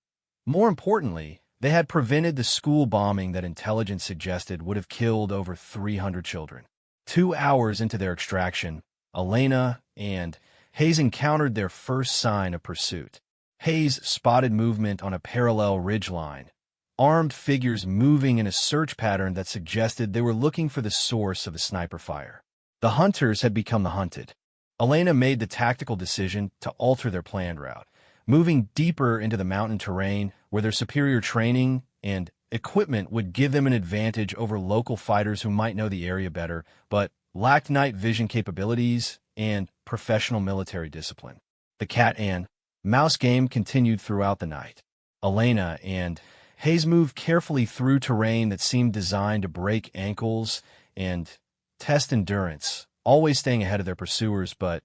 A: more importantly, they had prevented the school bombing that intelligence suggested would have killed over 300 children. 2 hours into their extraction, Elena and Hayes encountered their first sign of pursuit. Hayes spotted movement on a parallel ridgeline, armed figures moving in a search pattern that suggested they were looking for the source of the sniper fire. The hunters had become the hunted. Elena made the tactical decision to alter their planned route, moving deeper into the mountain terrain where their superior training and equipment would give them an advantage over local fighters who might know the area better, but lacked night vision capabilities and professional military discipline. The cat and mouse game continued throughout the night. Elena and Hayes moved carefully through terrain that seemed designed to break ankles and test endurance, always staying ahead of their pursuers but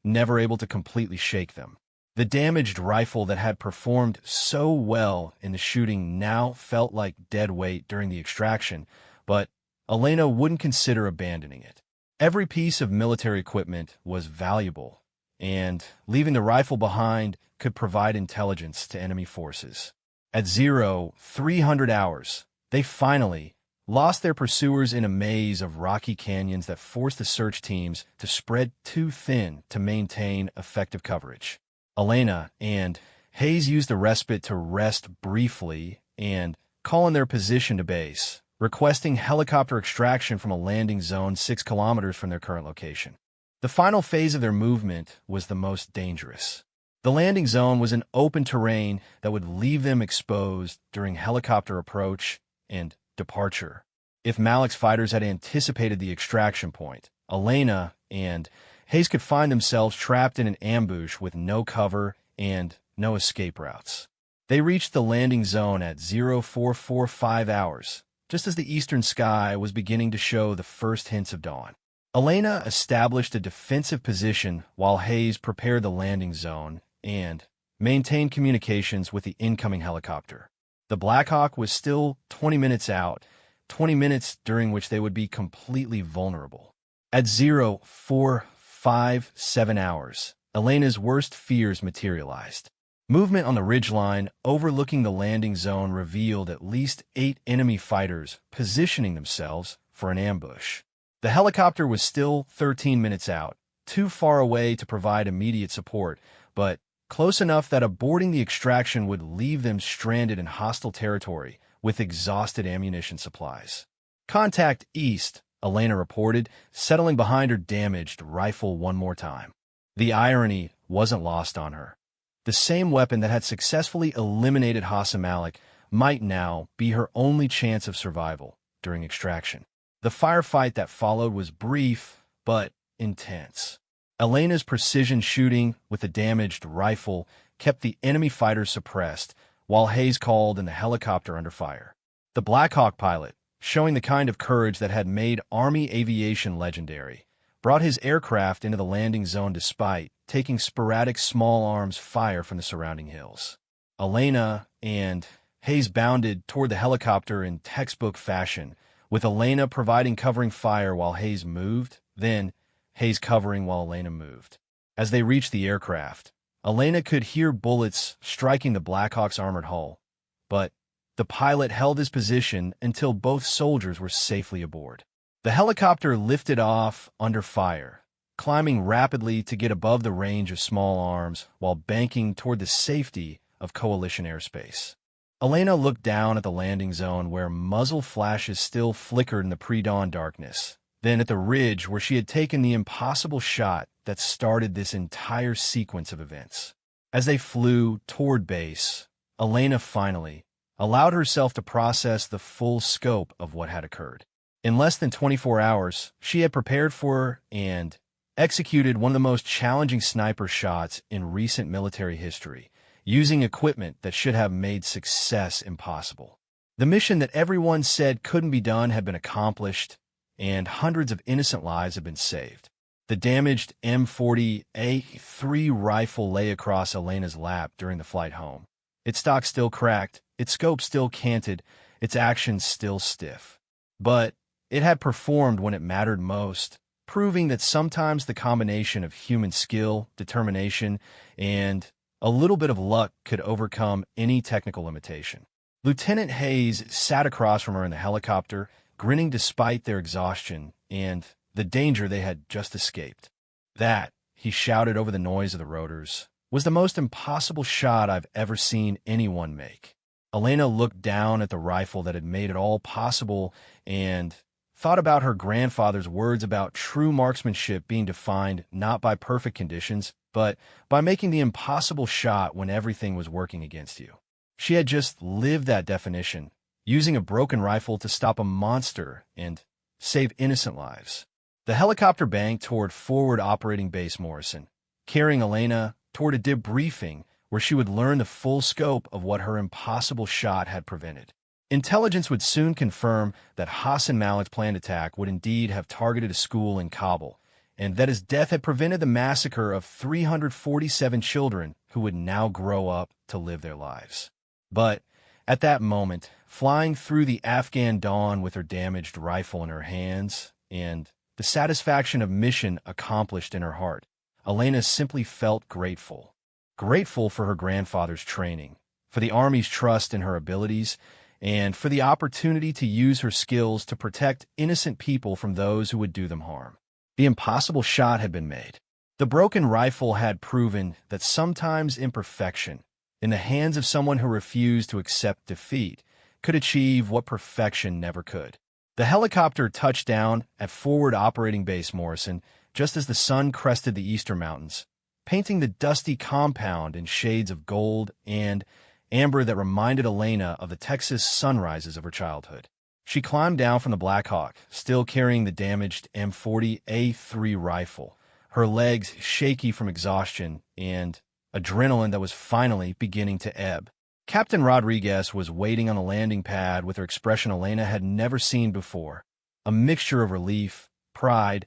A: never able to completely shake them. The damaged rifle that had performed so well in the shooting now felt like dead weight during the extraction, but Elena wouldn't consider abandoning it. Every piece of military equipment was valuable, and leaving the rifle behind could provide intelligence to enemy forces. At 0300 hours, they finally lost their pursuers in a maze of rocky canyons that forced the search teams to spread too thin to maintain effective coverage. Elena and Hayes used the respite to rest briefly and call in their position to base, requesting helicopter extraction from a landing zone 6 kilometers from their current location. The final phase of their movement was the most dangerous. The landing zone was an open terrain that would leave them exposed during helicopter approach and departure. If Malik's fighters had anticipated the extraction point, Elena and Hayes could find themselves trapped in an ambush with no cover and no escape routes. They reached the landing zone at 0445 hours, just as the eastern sky was beginning to show the first hints of dawn. Elena established a defensive position while Hayes prepared the landing zone and maintained communications with the incoming helicopter. The Blackhawk was still 20 minutes out, 20 minutes during which they would be completely vulnerable. At 0457 hours, Elena's worst fears materialized. Movement on the ridgeline overlooking the landing zone revealed at least 8 enemy fighters positioning themselves for an ambush. The helicopter was still 13 minutes out, too far away to provide immediate support, but close enough that aborting the extraction would leave them stranded in hostile territory with exhausted ammunition supplies. "Contact east," Elena reported, settling behind her damaged rifle one more time. The irony wasn't lost on her. The same weapon that had successfully eliminated Hassan Malik might now be her only chance of survival during extraction. The firefight that followed was brief, but intense. Elena's precision shooting with the damaged rifle kept the enemy fighters suppressed, while Hayes called in the helicopter under fire. The Blackhawk pilot, showing the kind of courage that had made Army aviation legendary, brought his aircraft into the landing zone despite taking sporadic small arms fire from the surrounding hills. Elena and Hayes bounded toward the helicopter in textbook fashion, with Elena providing covering fire while Hayes moved, then Hayes covering while Elena moved. As they reached the aircraft, Elena could hear bullets striking the Blackhawk's armored hull, but the pilot held his position until both soldiers were safely aboard. The helicopter lifted off under fire, climbing rapidly to get above the range of small arms while banking toward the safety of coalition airspace. Elena looked down at the landing zone where muzzle flashes still flickered in the pre-dawn darkness, then at the ridge where she had taken the impossible shot that started this entire sequence of events. As they flew toward base, Elena finally allowed herself to process the full scope of what had occurred. In less than 24 hours, she had prepared for and executed one of the most challenging sniper shots in recent military history, using equipment that should have made success impossible. The mission that everyone said couldn't be done had been accomplished, and hundreds of innocent lives had been saved. The damaged M40A3 rifle lay across Elena's lap during the flight home. Its stock still cracked, its scope still canted, its actions still stiff. But it had performed when it mattered most, proving that sometimes the combination of human skill, determination, and a little bit of luck could overcome any technical limitation. Lieutenant Hayes sat across from her in the helicopter, grinning despite their exhaustion and the danger they had just escaped. "That," he shouted over the noise of the rotors, "was the most impossible shot I've ever seen anyone make." Elena looked down at the rifle that had made it all possible and thought about her grandfather's words about true marksmanship being defined not by perfect conditions, but by making the impossible shot when everything was working against you. She had just lived that definition, using a broken rifle to stop a monster and save innocent lives. The helicopter banked toward forward operating base Morrison, carrying Elena toward a debriefing where she would learn the full scope of what her impossible shot had prevented. Intelligence would soon confirm that Hassan Malik's planned attack would indeed have targeted a school in Kabul, and that his death had prevented the massacre of 347 children who would now grow up to live their lives. But at that moment, flying through the Afghan dawn with her damaged rifle in her hands and the satisfaction of mission accomplished in her heart, Elena simply felt grateful. Grateful for her grandfather's training, for the Army's trust in her abilities, and for the opportunity to use her skills to protect innocent people from those who would do them harm. The impossible shot had been made. The broken rifle had proven that sometimes imperfection, in the hands of someone who refused to accept defeat, could achieve what perfection never could. The helicopter touched down at Forward Operating Base Morrison just as the sun crested the eastern mountains, painting the dusty compound in shades of gold and amber that reminded Elena of the Texas sunrises of her childhood. She climbed down from the Black Hawk, still carrying the damaged M40A3 rifle, her legs shaky from exhaustion and adrenaline that was finally beginning to ebb. Captain Rodriguez was waiting on the landing pad with her expression Elena had never seen before, a mixture of relief, pride,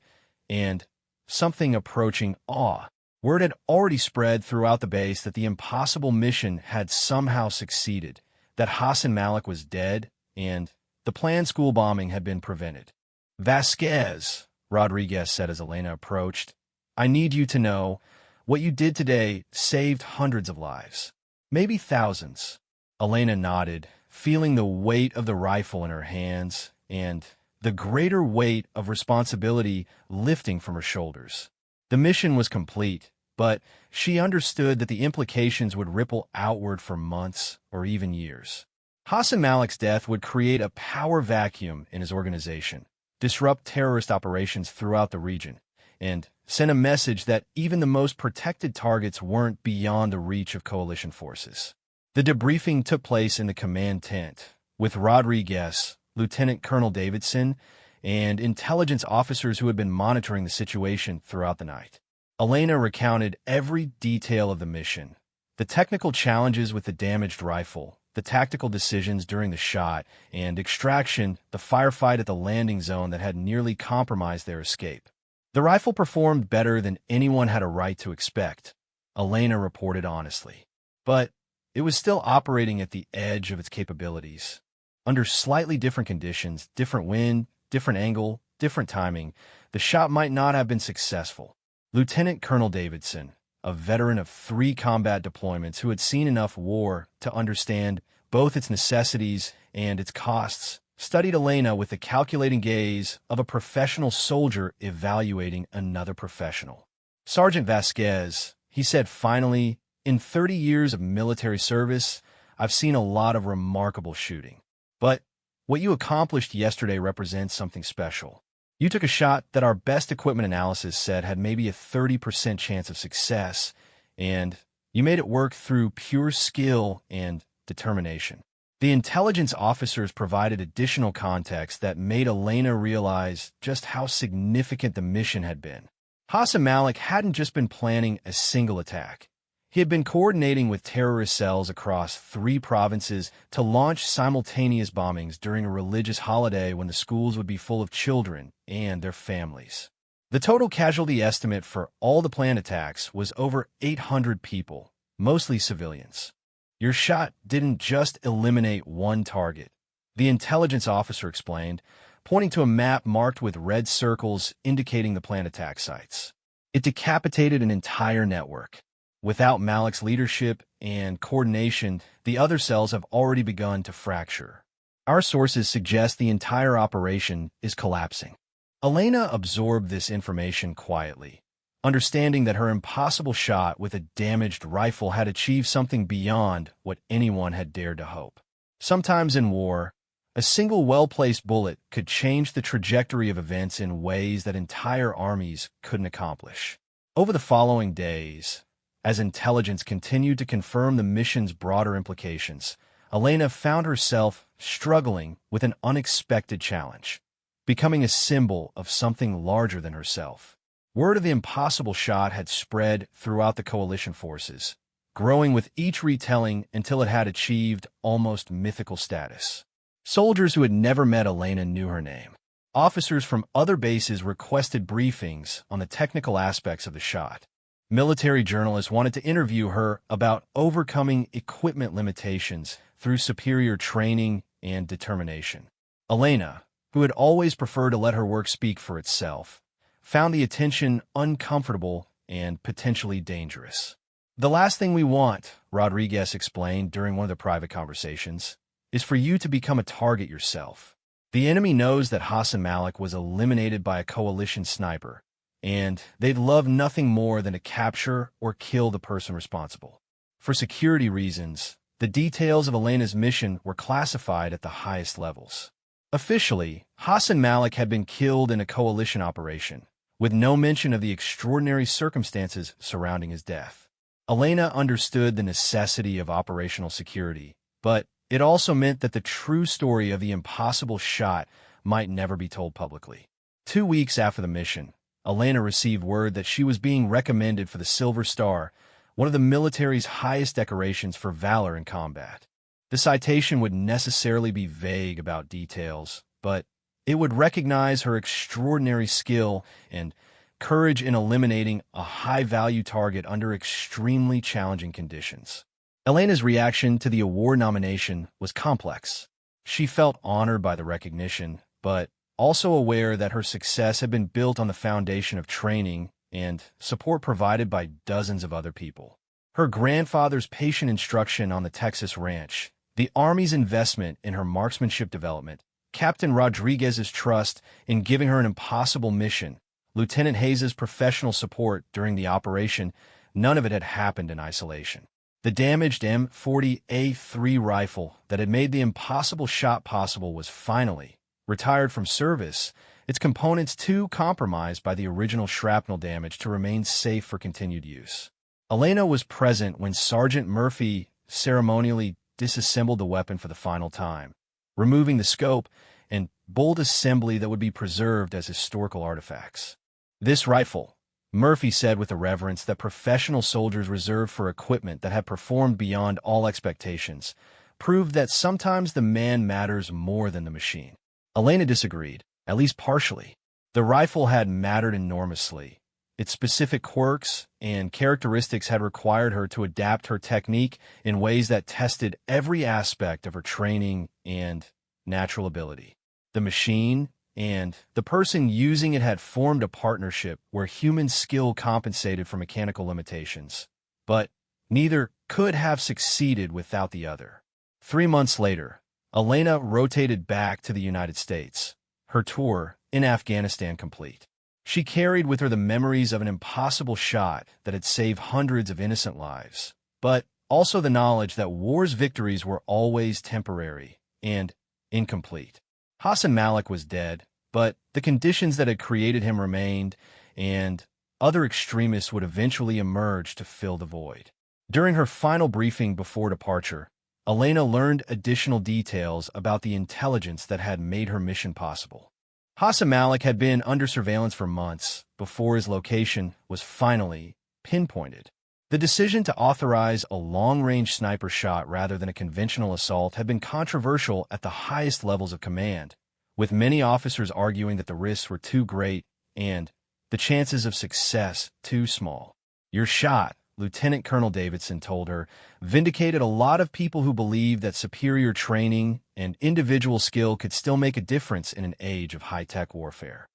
A: and something approaching awe. Word had already spread throughout the base that the impossible mission had somehow succeeded, that Hassan Malik was dead, and the planned school bombing had been prevented. "Vasquez," Rodriguez said as Elena approached, "I need you to know what you did today saved hundreds of lives. Maybe thousands." Elena nodded, feeling the weight of the rifle in her hands and the greater weight of responsibility lifting from her shoulders. The mission was complete, but she understood that the implications would ripple outward for months or even years. Hassan Malik's death would create a power vacuum in his organization, disrupt terrorist operations throughout the region, and send a message that even the most protected targets weren't beyond the reach of coalition forces. The debriefing took place in the command tent, with Rodriguez, Lieutenant Colonel Davidson, and intelligence officers who had been monitoring the situation throughout the night. Elena recounted every detail of the mission, the technical challenges with the damaged rifle, the tactical decisions during the shot, and extraction, the firefight at the landing zone that had nearly compromised their escape. "The rifle performed better than anyone had a right to expect," Elena reported honestly. "But it was still operating at the edge of its capabilities. Under slightly different conditions, different wind, different angle, different timing, the shot might not have been successful." Lieutenant Colonel Davidson, a veteran of 3 combat deployments who had seen enough war to understand both its necessities and its costs, studied Elena with the calculating gaze of a professional soldier evaluating another professional. "Sergeant Vasquez," he said finally, "in 30 years of military service, I've seen a lot of remarkable shooting. But what you accomplished yesterday represents something special. You took a shot that our best equipment analysis said had maybe a 30% chance of success, and you made it work through pure skill and determination." The intelligence officers provided additional context that made Elena realize just how significant the mission had been. Hassan Malik hadn't just been planning a single attack. He had been coordinating with terrorist cells across 3 provinces to launch simultaneous bombings during a religious holiday when the schools would be full of children and their families. The total casualty estimate for all the planned attacks was over 800 people, mostly civilians. "Your shot didn't just eliminate one target," the intelligence officer explained, pointing to a map marked with red circles indicating the planned attack sites. "It decapitated an entire network. Without Malik's leadership and coordination, the other cells have already begun to fracture. Our sources suggest the entire operation is collapsing." Elena absorbed this information quietly, understanding that her impossible shot with a damaged rifle had achieved something beyond what anyone had dared to hope. Sometimes in war, a single well-placed bullet could change the trajectory of events in ways that entire armies couldn't accomplish. Over the following days, as intelligence continued to confirm the mission's broader implications, Elena found herself struggling with an unexpected challenge, becoming a symbol of something larger than herself. Word of the impossible shot had spread throughout the coalition forces, growing with each retelling until it had achieved almost mythical status. Soldiers who had never met Elena knew her name. Officers from other bases requested briefings on the technical aspects of the shot. Military journalists wanted to interview her about overcoming equipment limitations through superior training and determination. Elena, who had always preferred to let her work speak for itself, found the attention uncomfortable and potentially dangerous. "The last thing we want," Rodriguez explained during one of the private conversations, "is for you to become a target yourself. The enemy knows that Hassan Malik was eliminated by a coalition sniper, and they'd love nothing more than to capture or kill the person responsible. For security reasons, the details of Elena's mission were classified at the highest levels. Officially, Hassan Malik had been killed in a coalition operation, with no mention of the extraordinary circumstances surrounding his death. Elena understood the necessity of operational security, but it also meant that the true story of the impossible shot might never be told publicly. 2 weeks after the mission, Elena received word that she was being recommended for the Silver Star, one of the military's highest decorations for valor in combat. The citation would necessarily be vague about details, but it would recognize her extraordinary skill and courage in eliminating a high-value target under extremely challenging conditions. Elena's reaction to the award nomination was complex. She felt honored by the recognition, but also aware that her success had been built on the foundation of training and support provided by dozens of other people. Her grandfather's patient instruction on the Texas ranch, the Army's investment in her marksmanship development, Captain Rodriguez's trust in giving her an impossible mission, Lieutenant Hayes's professional support during the operation, none of it had happened in isolation. The damaged M40A3 rifle that had made the impossible shot possible was finally retired from service, its components too compromised by the original shrapnel damage to remain safe for continued use. Elena was present when Sergeant Murphy ceremonially disassembled the weapon for the final time, removing the scope and bolt assembly that would be preserved as historical artifacts. This rifle, Murphy said with a reverence that professional soldiers reserve for equipment that had performed beyond all expectations, proved that sometimes the man matters more than the machine. Elena disagreed, at least partially. The rifle had mattered enormously. Its specific quirks and characteristics had required her to adapt her technique in ways that tested every aspect of her training and natural ability. The machine and the person using it had formed a partnership where human skill compensated for mechanical limitations, but neither could have succeeded without the other. 3 months later, Elena rotated back to the United States, her tour in Afghanistan complete. She carried with her the memories of an impossible shot that had saved hundreds of innocent lives, but also the knowledge that war's victories were always temporary and incomplete. Hassan Malik was dead, but the conditions that had created him remained, and other extremists would eventually emerge to fill the void. During her final briefing before departure, Elena learned additional details about the intelligence that had made her mission possible. Hassan Malik had been under surveillance for months before his location was finally pinpointed. The decision to authorize a long-range sniper shot rather than a conventional assault had been controversial at the highest levels of command, with many officers arguing that the risks were too great and the chances of success too small. "Your shot," Lieutenant Colonel Davidson told her, vindicated a lot of people who believed that superior training and individual skill could still make a difference in an age of high-tech warfare.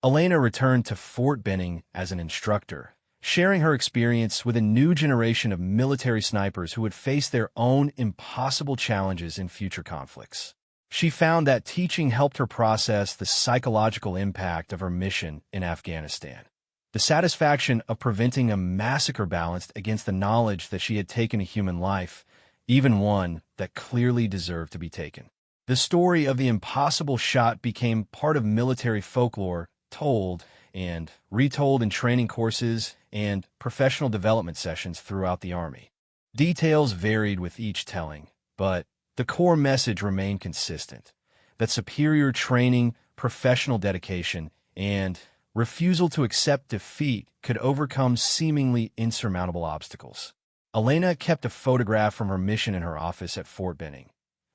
A: Elena returned to Fort Benning as an instructor, sharing her experience with a new generation of military snipers who would face their own impossible challenges in future conflicts. She found that teaching helped her process the psychological impact of her mission in Afghanistan. The satisfaction of preventing a massacre balanced against the knowledge that she had taken a human life, even one that clearly deserved to be taken. The story of the impossible shot became part of military folklore, told and retold in training courses and professional development sessions throughout the Army. Details varied with each telling, but the core message remained consistent: that superior training, professional dedication, and refusal to accept defeat could overcome seemingly insurmountable obstacles. Elena kept a photograph from her mission in her office at Fort Benning,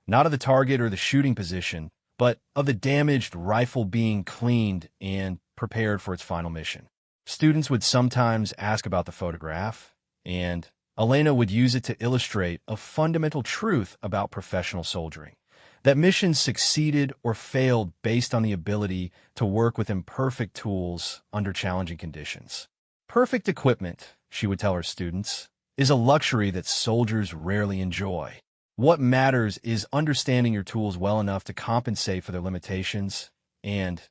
A: not of the target or the shooting position, but of the damaged rifle being cleaned and prepared for its final mission. Students would sometimes ask about the photograph, and Elena would use it to illustrate a fundamental truth about professional soldiering: that missions succeeded or failed based on the ability to work with imperfect tools under challenging conditions. "Perfect equipment," she would tell her students, "is a luxury that soldiers rarely enjoy. What matters is understanding your tools well enough to compensate for their limitations and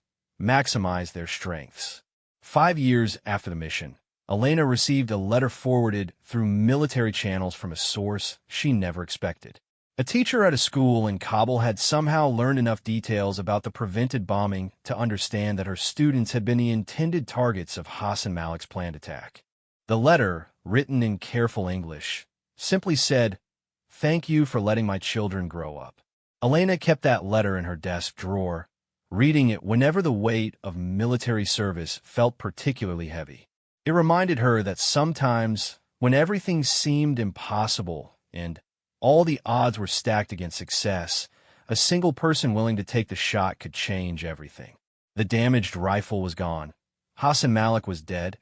A: maximize their strengths." 5 years after the mission, Elena received a letter forwarded through military channels from a source she never expected. A teacher at a school in Kabul had somehow learned enough details about the prevented bombing to understand that her students had been the intended targets of Hassan Malik's planned attack. The letter, written in careful English, simply said, "Thank you for letting my children grow up." Elena kept that letter in her desk drawer, reading it whenever the weight of military service felt particularly heavy. It reminded her that sometimes, when everything seemed impossible and all the odds were stacked against success, a single person willing to take the shot could change everything. The damaged rifle was gone, Hassan Malik was dead,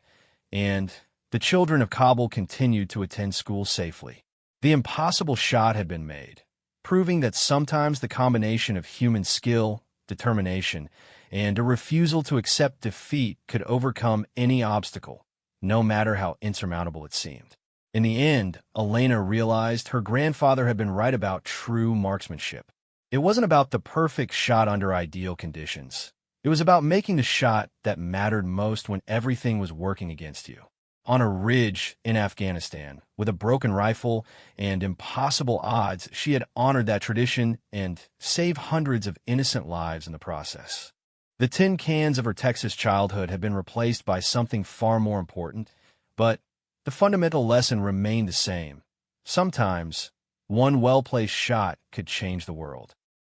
A: and the children of Kabul continued to attend school safely. The impossible shot had been made, proving that sometimes the combination of human skill, determination, and a refusal to accept defeat could overcome any obstacle, no matter how insurmountable it seemed. In the end, Elena realized her grandfather had been right about true marksmanship. It wasn't about the perfect shot under ideal conditions. It was about making the shot that mattered most when everything was working against you. On a ridge in Afghanistan, with a broken rifle and impossible odds, she had honored that tradition and saved hundreds of innocent lives in the process. The tin cans of her Texas childhood had been replaced by something far more important, but the fundamental lesson remained the same. Sometimes, one well-placed shot could change the world.